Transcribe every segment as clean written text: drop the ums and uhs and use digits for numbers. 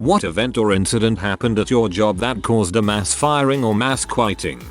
What event or incident happened at your job that caused a mass firing or mass quitting?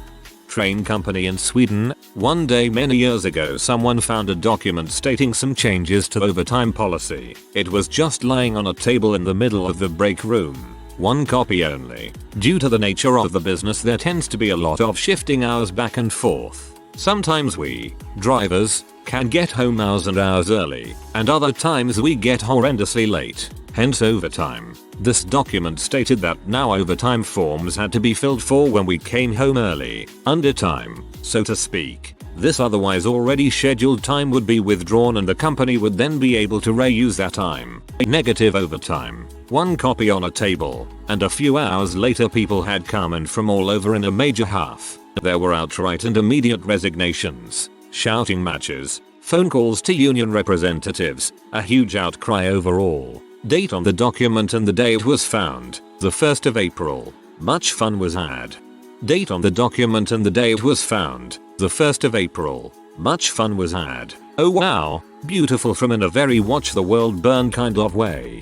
Train company in Sweden. One day many years ago someone found a document stating some changes to overtime policy. It was just lying on a table in the middle of the break room. One copy only. Due to the nature of the business there tends to be a lot of shifting hours back and forth. Sometimes we, drivers, can get home hours and hours early, and other times we get horrendously late, hence overtime. This document stated that now overtime forms had to be filled for when we came home early, under time, so to speak. This otherwise already scheduled time would be withdrawn and the company would then be able to reuse that time. Negative overtime. One copy on a table, and a few hours later people had come in from all over in a major huff. There were outright and immediate resignations, shouting matches, phone calls to union representatives, a huge outcry overall. Date on the document and the day it was found, the 1st of April. Much fun was had. Date on the document and the day it was found, the 1st of April. Much fun was had. Oh wow, beautiful from in a very watch the world burn kind of way.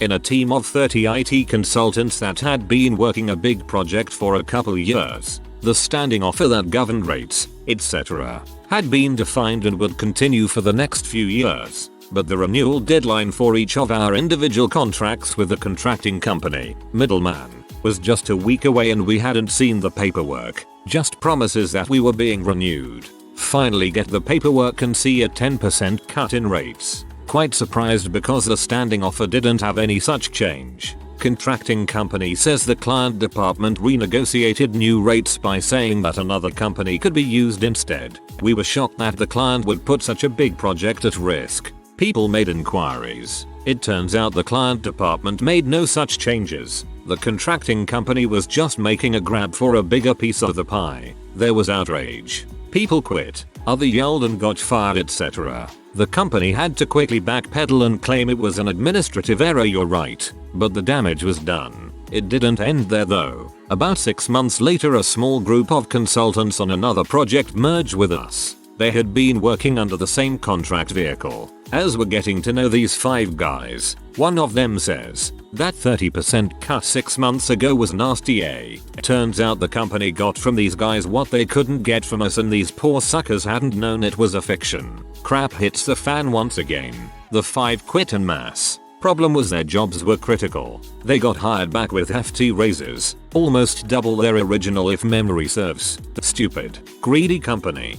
In a team of 30 IT consultants that had been working a big project for a couple years, the standing offer that governed rates, etc., had been defined and would continue for the next few years. But the renewal deadline for each of our individual contracts with the contracting company, middleman, was just a week away and we hadn't seen the paperwork, just promises that we were being renewed. Finally get the paperwork and see a 10% cut in rates. Quite surprised because the standing offer didn't have any such change. Contracting company says the client department renegotiated new rates by saying that another company could be used instead. We were shocked that the client would put such a big project at risk. People made inquiries. It turns out the client department made no such changes. The contracting company was just making a grab for a bigger piece of the pie. There was outrage. People quit. Other yelled and got fired, etc. The company had to quickly backpedal and claim it was an administrative error. You're right. But the damage was done. It didn't end there though. About 6 months later a small group of consultants on another project merged with us. They had been working under the same contract vehicle. As we're getting to know these 5 guys, one of them says, that 30% cut 6 months ago was nasty. Turns out the company got from these guys what they couldn't get from us and these poor suckers hadn't known it was a fiction. Crap hits the fan once again. The 5 quit en masse. Problem was their jobs were critical. They got hired back with hefty raises, almost double their original if memory serves. Stupid, greedy company.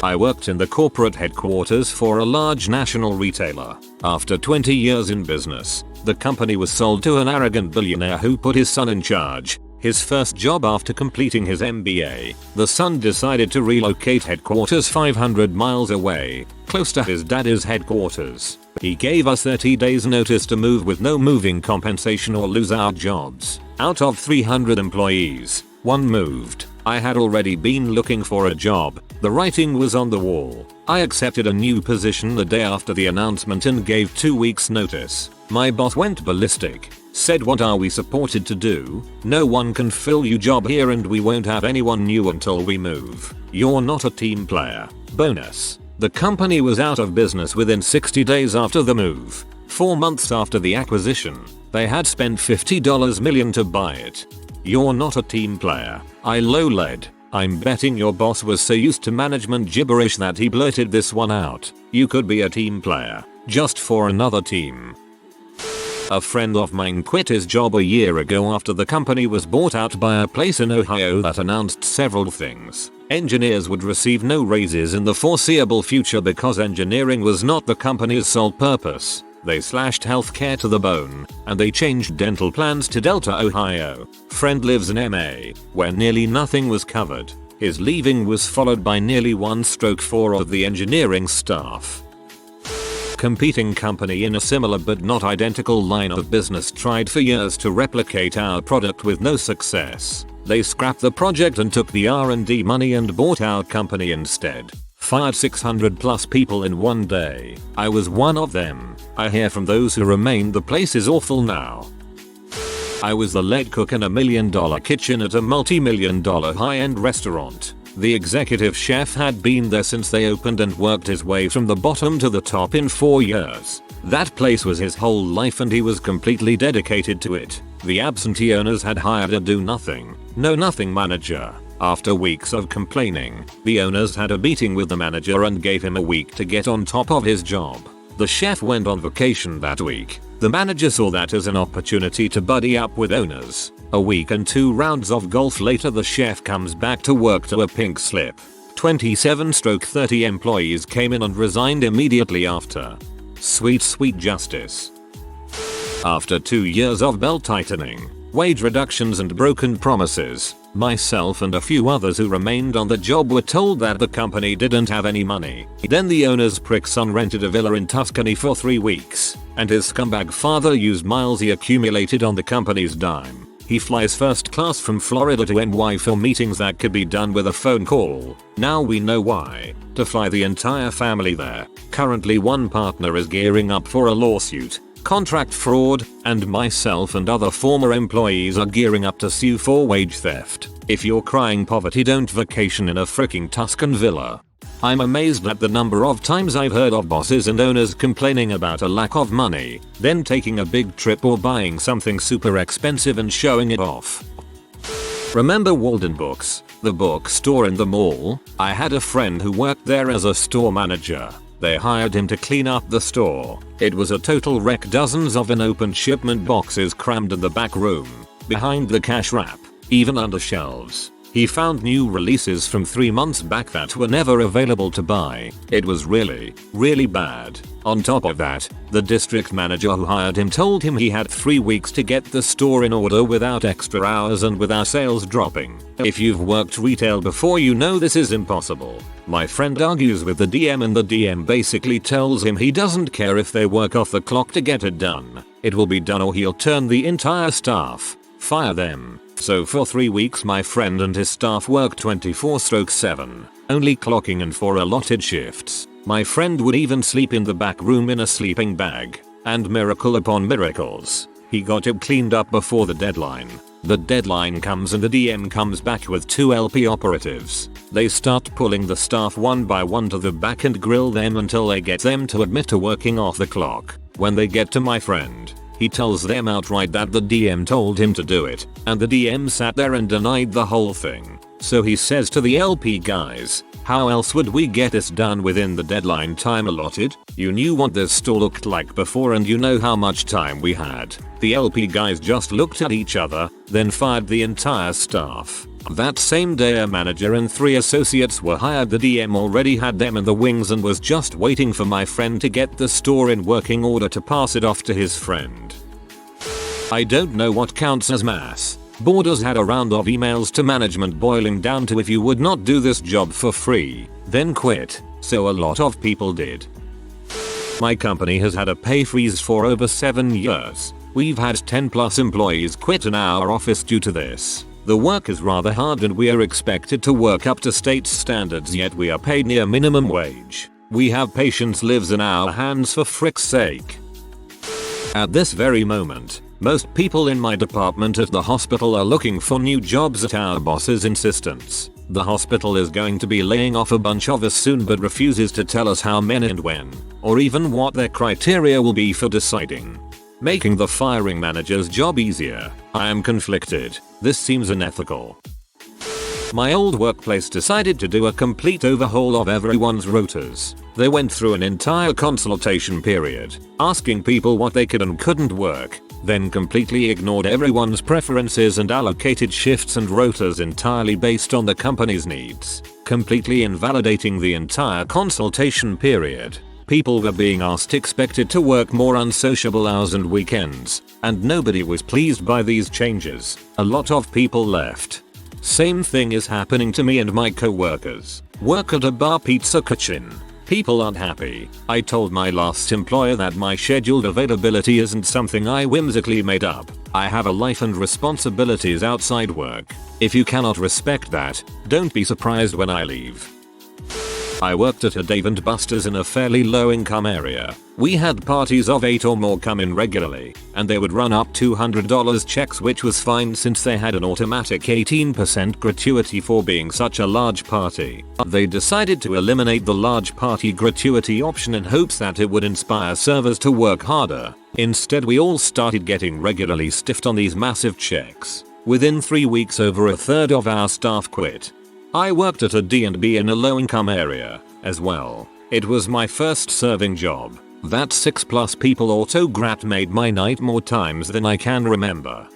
I worked in the corporate headquarters for a large national retailer. After 20 years in business, the company was sold to an arrogant billionaire who put his son in charge. His first job after completing his MBA, the son decided to relocate headquarters 500 miles away, close to his dad's headquarters. He gave us 30 days notice to move with no moving compensation or lose our jobs. Out of 300 employees, 1 moved. I had already been looking for a job. The writing was on the wall. I accepted a new position the day after the announcement and gave 2 weeks notice. My boss went ballistic. Said, what are we supported to do? No one can fill your job here and we won't have anyone new until we move. You're not a team player. Bonus. The company was out of business within 60 days after the move. 4 months after the acquisition, they had spent $50 million to buy it. You're not a team player. I low-led. I'm betting your boss was so used to management gibberish that he blurted this one out. You could be a team player, just for another team. A friend of mine quit his job a year ago after the company was bought out by a place in Ohio that announced several things. Engineers would receive no raises in the foreseeable future because engineering was not the company's sole purpose. They slashed healthcare to the bone, and they changed dental plans to Delta, Ohio. Friend lives in MA, where nearly nothing was covered. His leaving was followed by nearly 1/4 of the engineering staff. Competing company in a similar but not identical line of business tried for years to replicate our product with no success. They scrapped the project and took the R&D money and bought our company instead. Fired 600 plus people in one day. I was one of them. I hear from those who remain the place is awful now. I was the lead cook in $1 million kitchen at a multi-million-dollar high-end restaurant. The executive chef had been there since they opened and worked his way from the bottom to the top in 4 years. That place was his whole life and he was completely dedicated to it. The absentee owners had hired a do-nothing, know-nothing manager. After weeks of complaining, the owners had a meeting with the manager and gave him a week to get on top of his job. The chef went on vacation that week. The manager saw that as an opportunity to buddy up with owners. A week and 2 rounds of golf later, the chef comes back to work to a pink slip. 27/30 employees came in and resigned immediately after. Sweet justice. After 2 years of belt tightening, wage reductions and broken promises, myself and a few others who remained on the job were told that the company didn't have any money. Then the owner's prick son rented a villa in Tuscany for 3 weeks, and his scumbag father used miles he accumulated on the company's dime. He flies first class from Florida to NY for meetings that could be done with a phone call. Now we know why. To fly the entire family there. Currently one partner is gearing up for a lawsuit, contract fraud, and myself and other former employees are gearing up to sue for wage theft. If you're crying poverty, don't vacation in a freaking Tuscan villa. I'm amazed at the number of times I've heard of bosses and owners complaining about a lack of money, then taking a big trip or buying something super expensive and showing it off. Remember Waldenbooks, the bookstore in the mall? I had a friend who worked there as a store manager. They hired him to clean up the store. It was a total wreck, dozens of unopened shipment boxes crammed in the back room, behind the cash wrap, even under shelves. He found new releases from 3 months back that were never available to buy. It was really bad. On top of that, the district manager who hired him told him he had 3 weeks to get the store in order without extra hours and without sales dropping. If you've worked retail before, you know this is impossible. My friend argues with the DM and the DM basically tells him he doesn't care if they work off the clock to get it done. It will be done or he'll turn the entire staff, fire them. So for 3 weeks my friend and his staff worked 24/7, only clocking in for allotted shifts. My friend would even sleep in the back room in a sleeping bag. And miracle upon miracles, he got it cleaned up before the deadline. The deadline comes and the DM comes back with 2 LP operatives. They start pulling the staff one by one to the back and grill them until they get them to admit to working off the clock. When they get to my friend, he tells them outright that the DM told him to do it, and the DM sat there and denied the whole thing. So he says to the LP guys, how else would we get this done within the deadline time allotted? You knew what this store looked like before and you know how much time we had. The LP guys just looked at each other, then fired the entire staff. That same day a manager and 3 associates were hired. The DM already had them in the wings and was just waiting for my friend to get the store in working order to pass it off to his friend. I don't know what counts as mass. Borders had a round of emails to management boiling down to if you would not do this job for free, then quit. So a lot of people did. My company has had a pay freeze for over 7 years. We've had 10+ employees quit in our office due to this. The work is rather hard and we are expected to work up to state standards, yet we are paid near minimum wage. We have patients' lives in our hands, for frick's sake. At this very moment, most people in my department at the hospital are looking for new jobs at our boss's insistence. The hospital is going to be laying off a bunch of us soon but refuses to tell us how many and when, or even what their criteria will be for deciding. Making the firing manager's job easier. I am conflicted. This seems unethical. My old workplace decided to do a complete overhaul of everyone's rotas. They went through an entire consultation period, asking people what they could and couldn't work, then completely ignored everyone's preferences and allocated shifts and rotas entirely based on the company's needs, completely invalidating the entire consultation period. People were being expected to work more unsociable hours and weekends, and nobody was pleased by these changes. A lot of people left. Same thing is happening to me and my co-workers. Work at a bar pizza kitchen. People aren't happy. I told my last employer that my scheduled availability isn't something I whimsically made up. I have a life and responsibilities outside work. If you cannot respect that, don't be surprised when I leave. I worked at a Dave & Buster's in a fairly low income area. We had parties of 8 or more come in regularly, and they would run up $200 checks, which was fine since they had an automatic 18% gratuity for being such a large party. They decided to eliminate the large party gratuity option in hopes that it would inspire servers to work harder. Instead, we all started getting regularly stiffed on these massive checks. Within 3 weeks, over a third of our staff quit. I worked at a D&B in a low income area as well. It was my first serving job. That 6+ people auto-grat made my night more times than I can remember.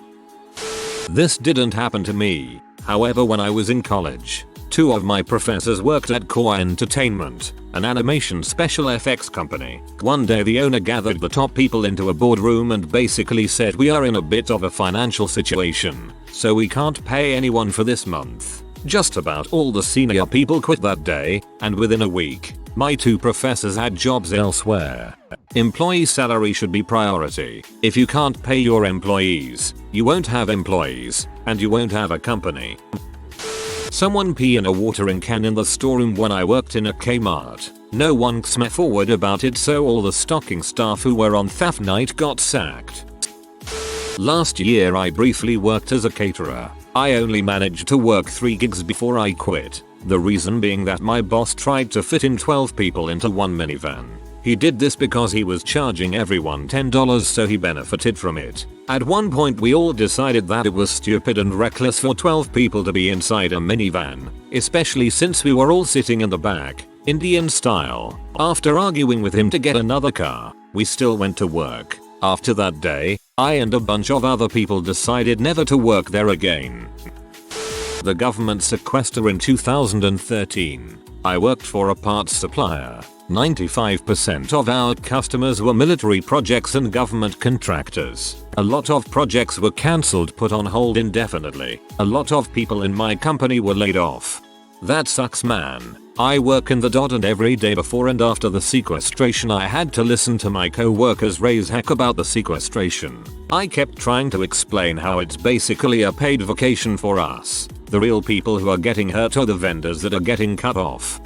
This didn't happen to me. However, when I was in college, 2 of my professors worked at Core Entertainment, an animation special effects company. One day the owner gathered the top people into a boardroom and basically said, "We are in a bit of a financial situation, so we can't pay anyone for this month." Just about all the senior people quit that day, and within a week, my 2 professors had jobs elsewhere. Employee salary should be priority. If you can't pay your employees, you won't have employees, and you won't have a company. Someone pee in a watering can in the storeroom when I worked in a Kmart. No one came forward about it, so all the stocking staff who were on theft night got sacked. Last year I briefly worked as a caterer. I only managed to work 3 gigs before I quit. The reason being that my boss tried to fit in 12 people into one minivan. He did this because he was charging everyone $10, so he benefited from it. At one point we all decided that it was stupid and reckless for 12 people to be inside a minivan, especially since we were all sitting in the back, Indian style. After arguing with him to get another car, we still went to work. After that day, I and a bunch of other people decided never to work there again. The government sequester in 2013. I worked for a parts supplier. 95% of our customers were military projects and government contractors. A lot of projects were cancelled, put on hold indefinitely. A lot of people in my company were laid off. That sucks, man. I work in the dot, and every day before and after the sequestration I had to listen to my co-workers raise heck about the sequestration. I kept trying to explain how it's basically a paid vacation for us. The real people who are getting hurt are the vendors that are getting cut off.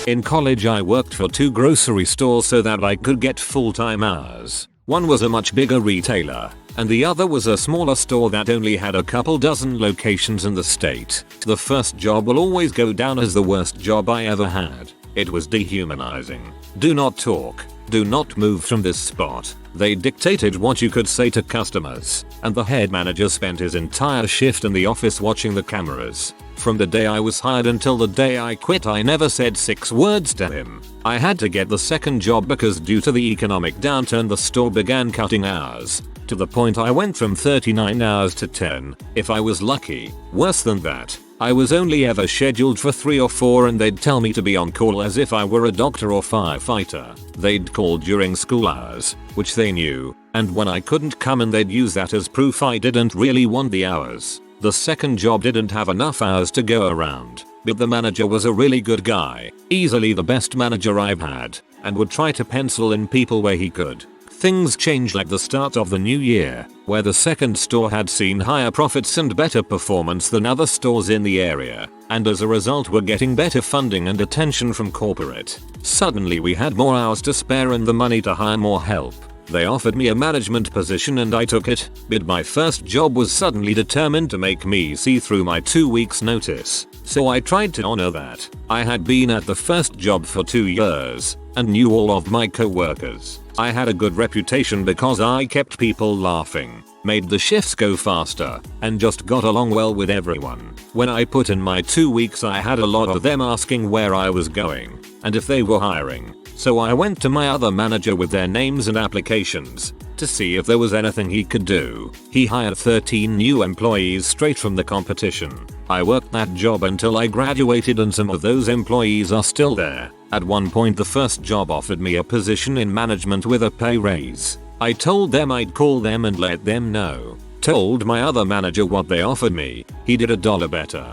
In college I worked for 2 grocery stores so that I could get full-time hours. One was a much bigger retailer, and the other was a smaller store that only had a couple dozen locations in the state. The first job will always go down as the worst job I ever had. It was dehumanizing. Do not talk. Do not move from this spot. They dictated what you could say to customers, and the head manager spent his entire shift in the office watching the cameras. From the day I was hired until the day I quit, I never said 6 words to him. I had to get the second job because due to the economic downturn the store began cutting hours, to the point I went from 39 hours to 10, if I was lucky. Worse than that, I was only ever scheduled for 3 or 4, and they'd tell me to be on call as if I were a doctor or firefighter. They'd call during school hours, which they knew, and when I couldn't come in they'd use that as proof I didn't really want the hours. The second job didn't have enough hours to go around, but the manager was a really good guy, easily the best manager I've had, and would try to pencil in people where he could. Things changed at the start of the new year, where the second store had seen higher profits and better performance than other stores in the area, and as a result were getting better funding and attention from corporate. Suddenly we had more hours to spare and the money to hire more help. They offered me a management position and I took it, but my first job was suddenly determined to make me see through my 2 weeks notice, so I tried to honor that. I had been at the first job for 2 years, and knew all of my co-workers. I had a good reputation because I kept people laughing, made the shifts go faster, and just got along well with everyone. When I put in my 2 weeks I had a lot of them asking where I was going, and if they were hiring. So I went to my other manager with their names and applications to see if there was anything he could do. He hired 13 new employees straight from the competition. I worked that job until I graduated and some of those employees are still there. At one point the first job offered me a position in management with a pay raise. I told them I'd call them and let them know. Told my other manager what they offered me. He did $1 better.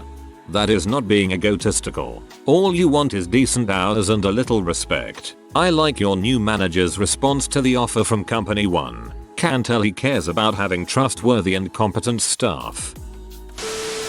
That is not being egotistical. All you want is decent hours and a little respect. I like your new manager's response to the offer from company 1. Can tell he cares about having trustworthy and competent staff.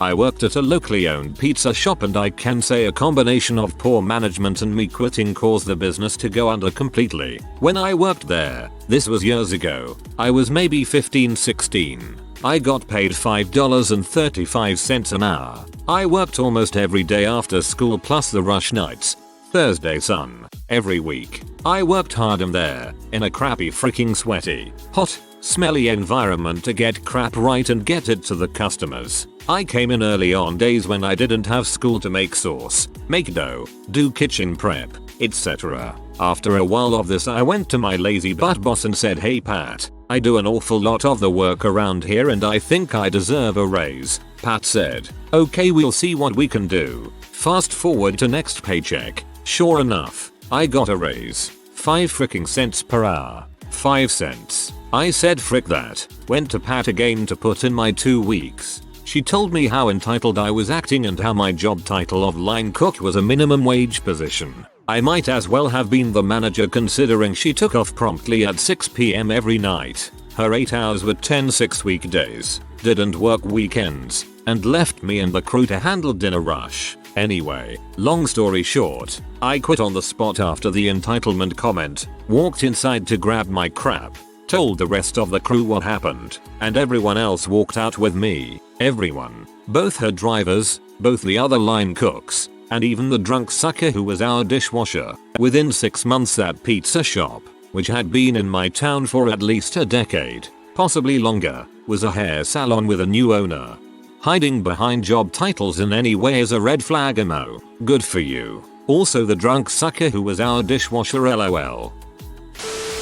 I worked at a locally owned pizza shop and I can say a combination of poor management and me quitting caused the business to go under completely. When I worked there, this was years ago, I was maybe 15-16. I got paid $5.35 an hour. I worked almost every day after school plus the rush nights. Thursday sun. Every week. I worked hard in there, in a crappy freaking sweaty, hot, smelly environment to get crap right and get it to the customers. I came in early on days when I didn't have school to make sauce, make dough, do kitchen prep, etc. After a while of this I went to my lazy butt boss and said, "Hey Pat, I do an awful lot of the work around here and I think I deserve a raise." Pat said, "Okay, we'll see what we can do." Fast forward to next paycheck. Sure enough, I got a raise. 5 freaking cents per hour. 5 cents. I said frick that. Went to Pat again to put in my 2 weeks. She told me how entitled I was acting and how my job title of line cook was a minimum wage position. I might as well have been the manager considering she took off promptly at 6 PM every night. Her 8 hours were 10 6-week days, didn't work weekends, and left me and the crew to handle dinner rush. Anyway, long story short, I quit on the spot after the entitlement comment, walked inside to grab my crap, told the rest of the crew what happened, and everyone else walked out with me. Everyone. Both her drivers, both the other line cooks, and even the drunk sucker who was our dishwasher. Within 6 months that pizza shop, which had been in my town for at least a decade, possibly longer, was a hair salon with a new owner. Hiding behind job titles in any way is a red flag, emo. Good for you. Also the drunk sucker who was our dishwasher, lol.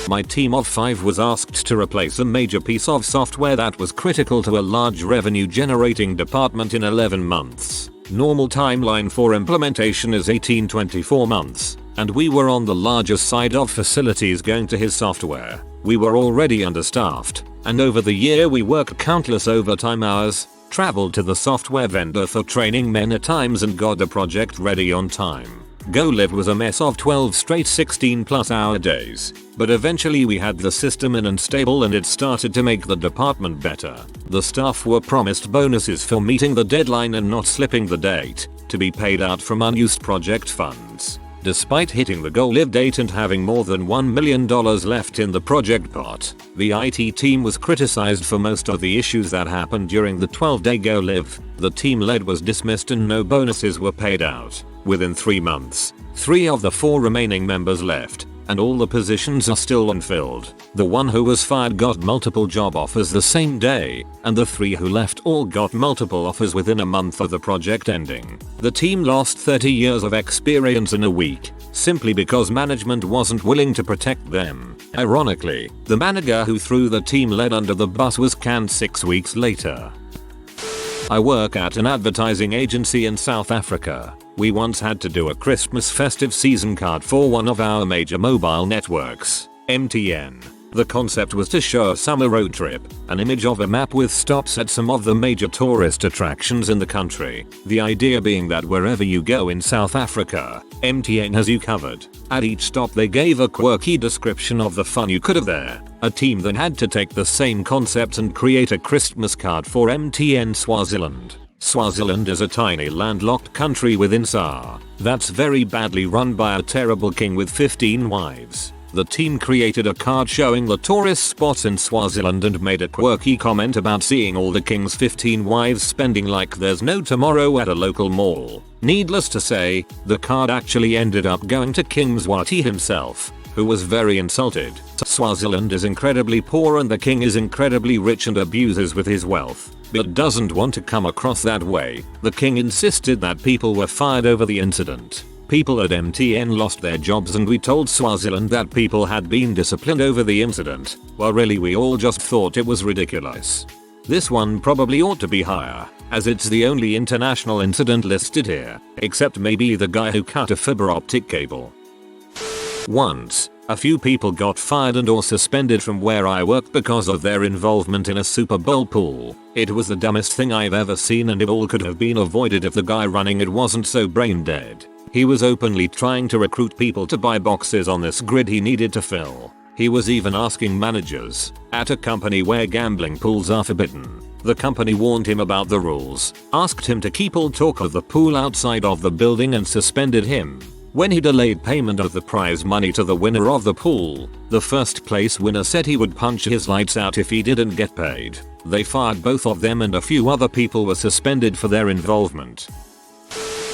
My team of 5 was asked to replace a major piece of software that was critical to a large revenue generating department in 11 months. Normal timeline for implementation is 18-24 months, and we were on the larger side of facilities going to his software. We were already understaffed, and over the year we worked countless overtime hours, traveled to the software vendor for training many times and got the project ready on time. Go live was a mess of 12 straight 16+ hour days, but eventually we had the system in and stable and it started to make the department better. The staff were promised bonuses for meeting the deadline and not slipping the date, to be paid out from unused project funds. Despite hitting the go live date and having more than $1 million left in the project pot, the IT team was criticized for most of the issues that happened during the 12-day go live. The team lead was dismissed and no bonuses were paid out. Within 3 months, 3 of the 4 remaining members left, and all the positions are still unfilled. The one who was fired got multiple job offers the same day, and the 3 who left all got multiple offers within a month of the project ending. The team lost 30 years of experience in a week, simply because management wasn't willing to protect them. Ironically, the manager who threw the team lead under the bus was canned 6 weeks later. I work at an advertising agency in South Africa. We once had to do a Christmas festive season card for one of our major mobile networks, MTN. The concept was to show a summer road trip, an image of a map with stops at some of the major tourist attractions in the country. The idea being that wherever you go in South Africa, MTN has you covered. At each stop they gave a quirky description of the fun you could have there. A team then had to take the same concept and create a Christmas card for MTN Swaziland. Swaziland is a tiny landlocked country within SAR that's very badly run by a terrible king with 15 wives. The team created a card showing the tourist spots in Swaziland and made a quirky comment about seeing all the king's 15 wives spending like there's no tomorrow at a local mall. Needless to say, the card actually ended up going to King Mswati himself, who was very insulted. Swaziland is incredibly poor and the king is incredibly rich and abuses with his wealth, but doesn't want to come across that way. The king insisted that people were fired over the incident. People at MTN lost their jobs and we told Swaziland that people had been disciplined over the incident, while really we all just thought it was ridiculous. This one probably ought to be higher, as it's the only international incident listed here, except maybe the guy who cut a fiber optic cable. Once, a few people got fired and or suspended from where I worked because of their involvement in a Super Bowl pool. It was the dumbest thing I've ever seen and it all could have been avoided if the guy running it wasn't so brain dead. He was openly trying to recruit people to buy boxes on this grid he needed to fill. He was even asking managers, at a company where gambling pools are forbidden, The company warned him about the rules, asked him to keep all talk of the pool outside of the building and suspended him. When he delayed payment of the prize money to the winner of the pool, the first place winner said he would punch his lights out if he didn't get paid. They fired both of them and a few other people were suspended for their involvement.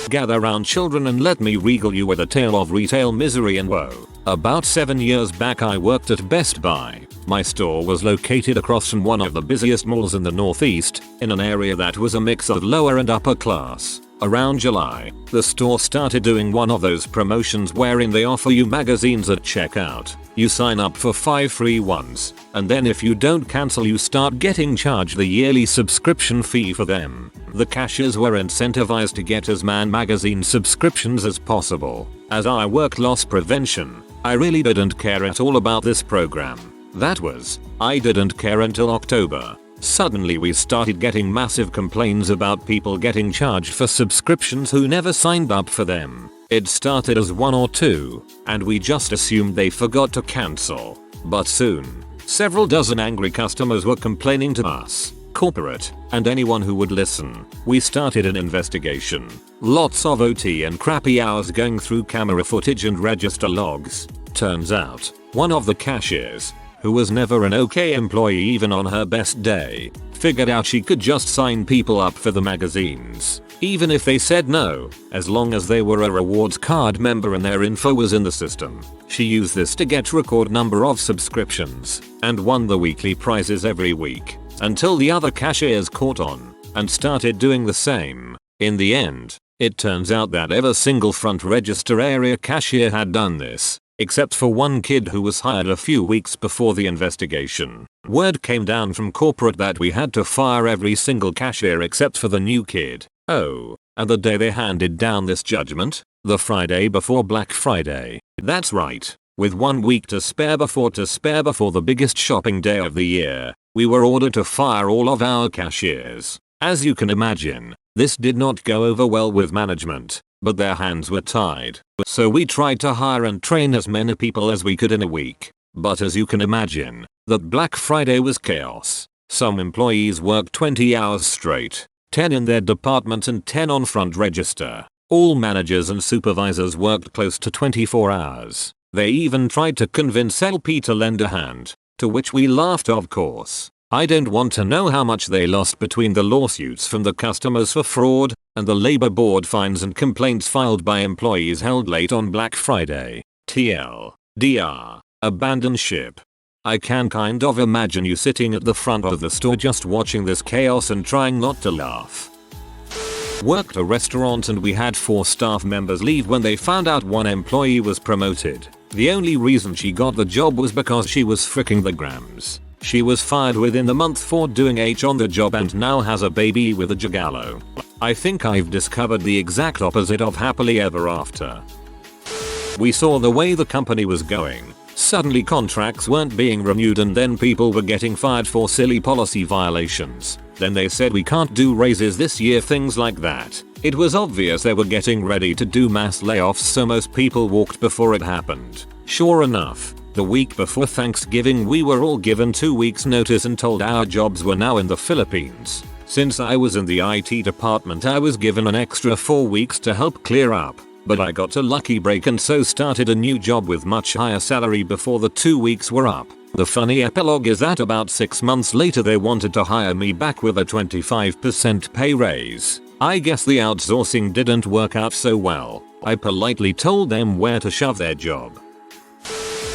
Gather round children and let me regale you with a tale of retail misery and woe. About 7 years back I worked at Best Buy. My store was located across from one of the busiest malls in the Northeast, in an area that was a mix of lower and upper class. Around July, the store started doing one of those promotions wherein they offer you magazines at checkout. You sign up for 5 free ones, and then if you don't cancel you start getting charged the yearly subscription fee for them. The cashiers were incentivized to get as many magazine subscriptions as possible. As I worked loss prevention, I really didn't care at all about this program. I didn't care until October. Suddenly we started getting massive complaints about people getting charged for subscriptions who never signed up for them. It started as 1 or 2, and we just assumed they forgot to cancel. But soon, several dozen angry customers were complaining to us, corporate, and anyone who would listen. We started an investigation. Lots of OT and crappy hours going through camera footage and register logs. Turns out, one of the cashiers, who was never an okay employee even on her best day, figured out she could just sign people up for the magazines, even if they said no, as long as they were a rewards card member and their info was in the system. She used this to get record number of subscriptions, and won the weekly prizes every week, until the other cashiers caught on, and started doing the same. In the end, it turns out that every single front register area cashier had done this, except for one kid who was hired a few weeks before the investigation. Word came down from corporate that we had to fire every single cashier except for the new kid. Oh, and the day they handed down this judgment? The Friday before Black Friday. That's right. With 1 week to spare before the biggest shopping day of the year, we were ordered to fire all of our cashiers. As you can imagine, this did not go over well with management, but their hands were tied. So we tried to hire and train as many people as we could in a week. But as you can imagine, that Black Friday was chaos. Some employees worked 20 hours straight, 10 in their department and 10 on front register. All managers and supervisors worked close to 24 hours. They even tried to convince LP to lend a hand, to which we laughed of course. I don't want to know how much they lost between the lawsuits from the customers for fraud, and the labor board fines and complaints filed by employees held late on Black Friday. TLDR. Abandon ship. I can kind of imagine you sitting at the front of the store just watching this chaos and trying not to laugh. Worked a restaurant and we had 4 staff members leave when they found out one employee was promoted. The only reason she got the job was because she was fricking the grams. She was fired within the month for doing H on the job and now has a baby with a gigolo. I think I've discovered the exact opposite of happily ever after. We saw the way the company was going. Suddenly contracts weren't being renewed and then people were getting fired for silly policy violations. Then they said we can't do raises this year, things like that. It was obvious they were getting ready to do mass layoffs, so most people walked before it happened. Sure enough, the week before Thanksgiving we were all given 2 weeks notice and told our jobs were now in the Philippines. Since I was in the IT department I was given an extra 4 weeks to help clear up. But I got a lucky break and so started a new job with much higher salary before the 2 weeks were up. The funny epilogue is that about 6 months later they wanted to hire me back with a 25% pay raise. I guess the outsourcing didn't work out so well. I politely told them where to shove their job.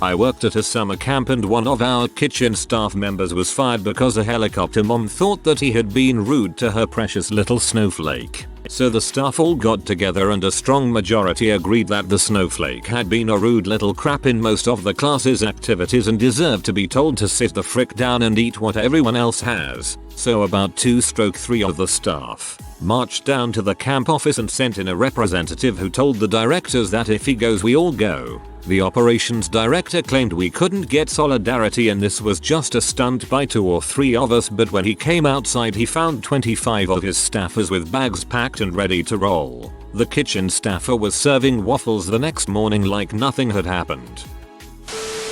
I worked at a summer camp and one of our kitchen staff members was fired because a helicopter mom thought that he had been rude to her precious little snowflake. So the staff all got together and a strong majority agreed that the snowflake had been a rude little crap in most of the class's activities and deserved to be told to sit the frick down and eat what everyone else has. So about 2/3 of the staff marched down to the camp office and sent in a representative who told the directors that if he goes we all go. The operations director claimed we couldn't get solidarity and this was just a stunt by 2 or 3 of us, but when he came outside he found 25 of his staffers with bags packed and ready to roll. The kitchen staffer was serving waffles the next morning like nothing had happened.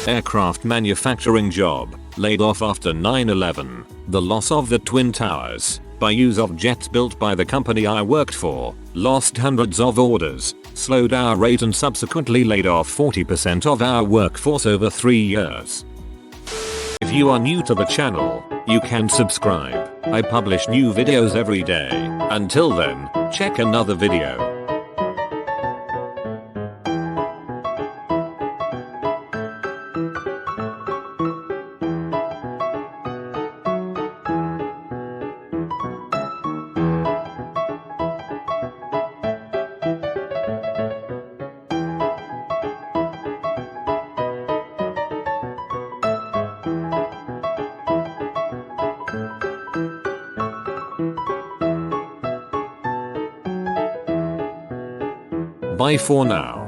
Aircraft manufacturing job. laid off after 9/11, the loss of the Twin Towers, by use of jets built by the company I worked for, lost hundreds of orders, slowed our rate and subsequently laid off 40% of our workforce over 3 years. If you are new to the channel, you can subscribe. I publish new videos every day. Until then, check another video. Bye for now.